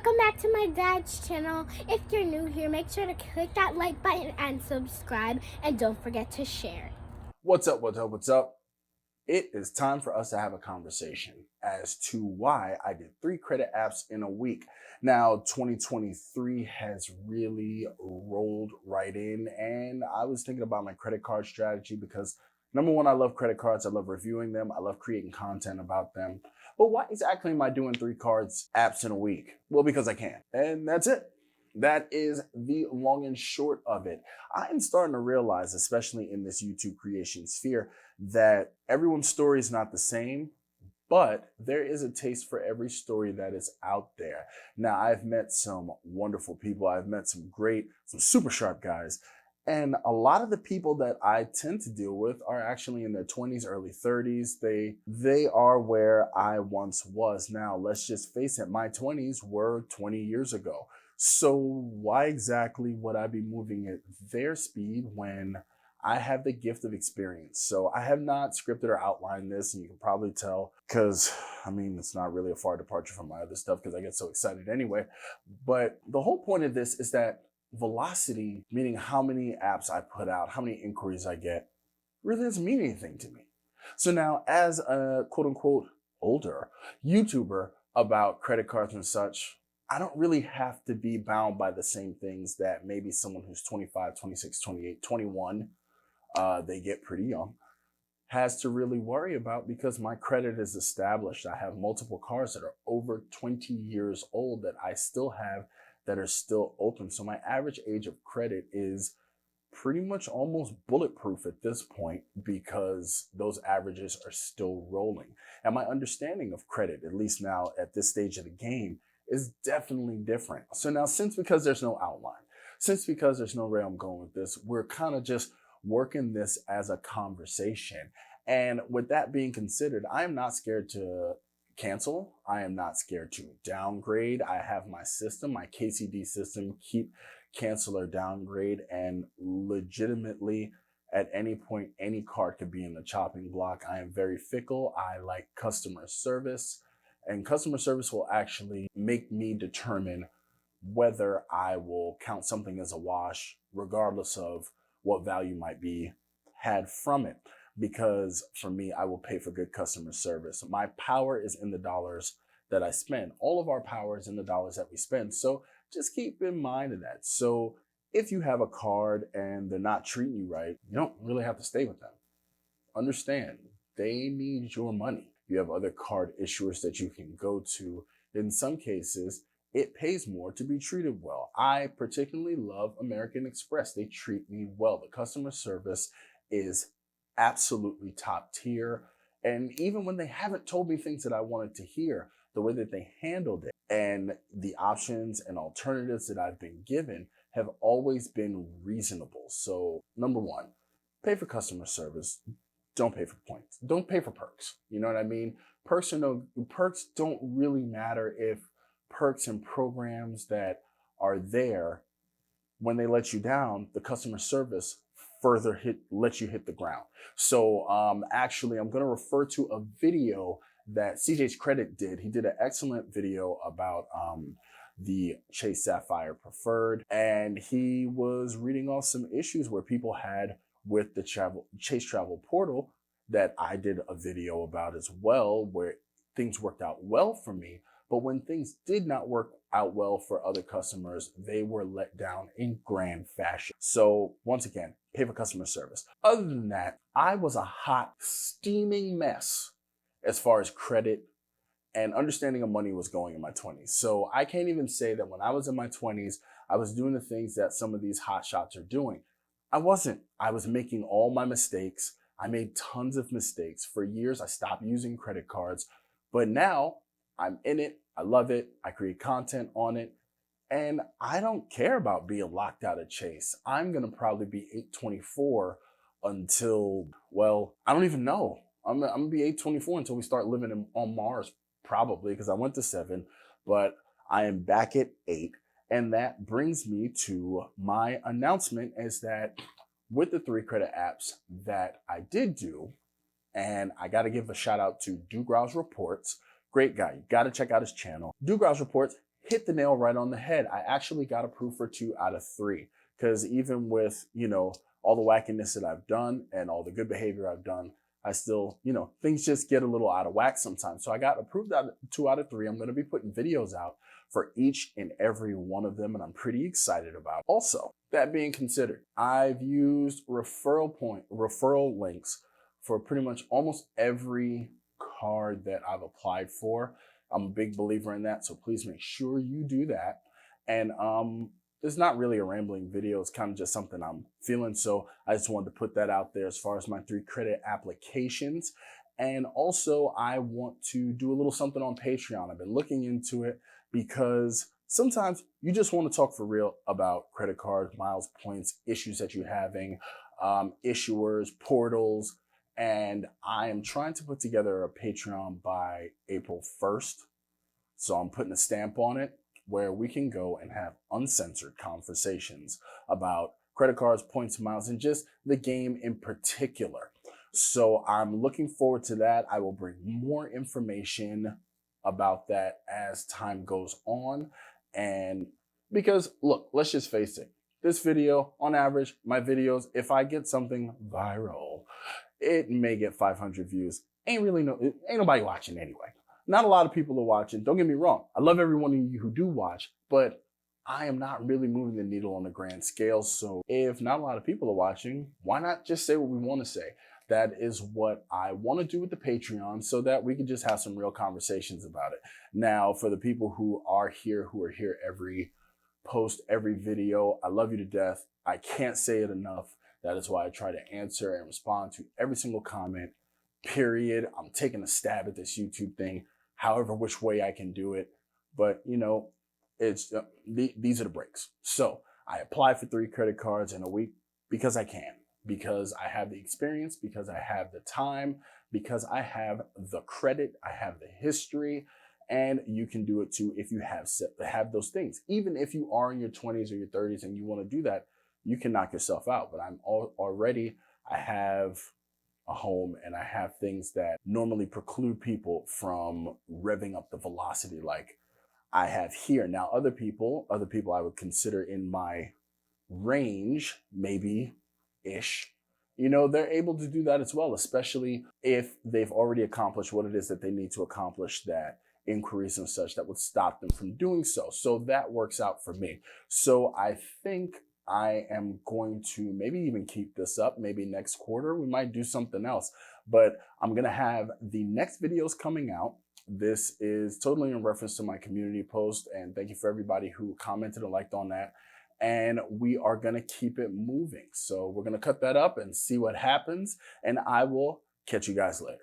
Welcome back to my dad's channel. If you're new here, make sure to click that like button and subscribe, and don't forget to share. What's up, what's up, what's up? It is time for us to have a conversation as to why I did 3 credit apps in a week. Now, 2023 has really rolled right in, and I was thinking about my credit card strategy because number one, I love credit cards. I love reviewing them. I love creating content about them. But why exactly am I doing 3 cards apps in a week? Well, because I can, and that's it. That is the long and short of it. I'm starting to realize, especially in this YouTube creation sphere, that everyone's story is not the same, but there is a taste for every story that is out there. Now, I've met some wonderful people. I've met some super sharp guys. And a lot of the people that I tend to deal with are actually in their 20s, early 30s. They are where I once was. Now, let's just face it, my 20s were 20 years ago. So why exactly would I be moving at their speed when I have the gift of experience? So I have not scripted or outlined this, and you can probably tell because, it's not really a far departure from my other stuff because I get so excited anyway. But the whole point of this is that velocity, meaning how many apps I put out, how many inquiries I get, really doesn't mean anything to me. So now, as a quote unquote older YouTuber about credit cards and such, I don't really have to be bound by the same things that maybe someone who's 25, 26, 28, 21, they get pretty young, has to really worry about because my credit is established. I have multiple cars that are over 20 years old that I still have that are still open. So my average age of credit is pretty much almost bulletproof at this point because those averages are still rolling. And my understanding of credit, at least now at this stage of the game, is definitely different. So now, because there's no outline, because there's no way I'm going with this, we're kind of just working this as a conversation. And with that being considered, I am not scared to cancel. I am not scared to downgrade. I have my system, my KCD system, keep, cancel, or downgrade. And legitimately, at any point, any card could be in the chopping block. I am very fickle. I like customer service. And customer service will actually make me determine whether I will count something as a wash, regardless of what value might be had from it. Because for me, I will pay for good customer service. My power is in the dollars that I spend. All of our power is in the dollars that we spend. So just keep in mind of that. So if you have a card and they're not treating you right, you don't really have to stay with them. Understand, they need your money. You have other card issuers that you can go to. In some cases, it pays more to be treated well. I particularly love American Express. They treat me well. The customer service is absolutely top tier. And even when they haven't told me things that I wanted to hear, the way that they handled it and the options and alternatives that I've been given have always been reasonable. So number one, pay for customer service. Don't pay for points. Don't pay for perks. You know what I mean? Perks don't really matter if perks and programs that are there, when they let you down, the customer service lets you hit the ground. So actually, I'm going to refer to a video that CJ's Credit did. He did an excellent video about the Chase Sapphire Preferred, and he was reading off some issues where people had with the Chase Travel Portal that I did a video about as well, where things worked out well for me. But when things did not work out well for other customers, they were let down in grand fashion. So once again, pay for customer service. Other than that, I was a hot, steaming mess as far as credit and understanding of money was going in my 20s. So I can't even say that when I was in my 20s, I was doing the things that some of these hot shots are doing. I wasn't. I was making all my mistakes. I made tons of mistakes. For years, I stopped using credit cards. But now I'm in it. I love it. I create content on it. And I don't care about being locked out of Chase. I'm going to probably be 824 until, well, I don't even know. I'm going to be 824 until we start living on Mars, probably, because I went to 7. But I am back at 8. And that brings me to my announcement is that with the 3 credit apps that I did do, and I got to give a shout out to Dugrouse Reports. Great guy. You got to check out his channel. Dugrouse Reports, hit the nail right on the head. I actually got approved for 2 out of 3 because even with, all the wackiness that I've done and all the good behavior I've done, I still, things just get a little out of whack sometimes. So I got approved out of 2 out of 3. I'm going to be putting videos out for each and every one of them, and I'm pretty excited about. Also, that being considered, I've used referral links for pretty much almost every card that I've applied for. I'm a big believer in that, so please make sure you do that. And it's not really a rambling video. It's kind of just something I'm feeling. So I just wanted to put that out there as far as my 3 credit applications. And also I want to do a little something on Patreon. I've been looking into it because sometimes you just want to talk for real about credit cards, miles, points, issues that you're having, issuers, portals. And I am trying to put together a Patreon by April 1st. So I'm putting a stamp on it where we can go and have uncensored conversations about credit cards, points, miles, and just the game in particular. So I'm looking forward to that. I will bring more information about that as time goes on. And because look, let's just face it, this video, on average, my videos, if I get something viral, it may get 500 views. Ain't nobody watching anyway. Not a lot of people are watching. Don't get me wrong. I love every one of you who do watch, but I am not really moving the needle on a grand scale. So if not a lot of people are watching, why not just say what we want to say? That is what I want to do with the Patreon so that we can just have some real conversations about it. Now, for the people who are here every post, every video, I love you to death. I can't say it enough. That is why I try to answer and respond to every single comment, period. I'm taking a stab at this YouTube thing, however which way I can do it. But, it's these are the breaks. So I apply for 3 credit cards in a week because I can, because I have the experience, because I have the time, because I have the credit, I have the history, and you can do it too if you have those things. Even if you are in your 20s or your 30s and you want to do that, you can knock yourself out. But I have a home and I have things that normally preclude people from revving up the velocity like I have here. Now, other people I would consider in my range, maybe ish, they're able to do that as well, especially if they've already accomplished what it is that they need to accomplish, that inquiries and such that would stop them from doing so. So that works out for me. So I think I am going to maybe even keep this up. Maybe next quarter, we might do something else, but I'm going to have the next videos coming out. This is totally in reference to my community post, and thank you for everybody who commented and liked on that. And we are going to keep it moving. So we're going to cut that up and see what happens, and I will catch you guys later.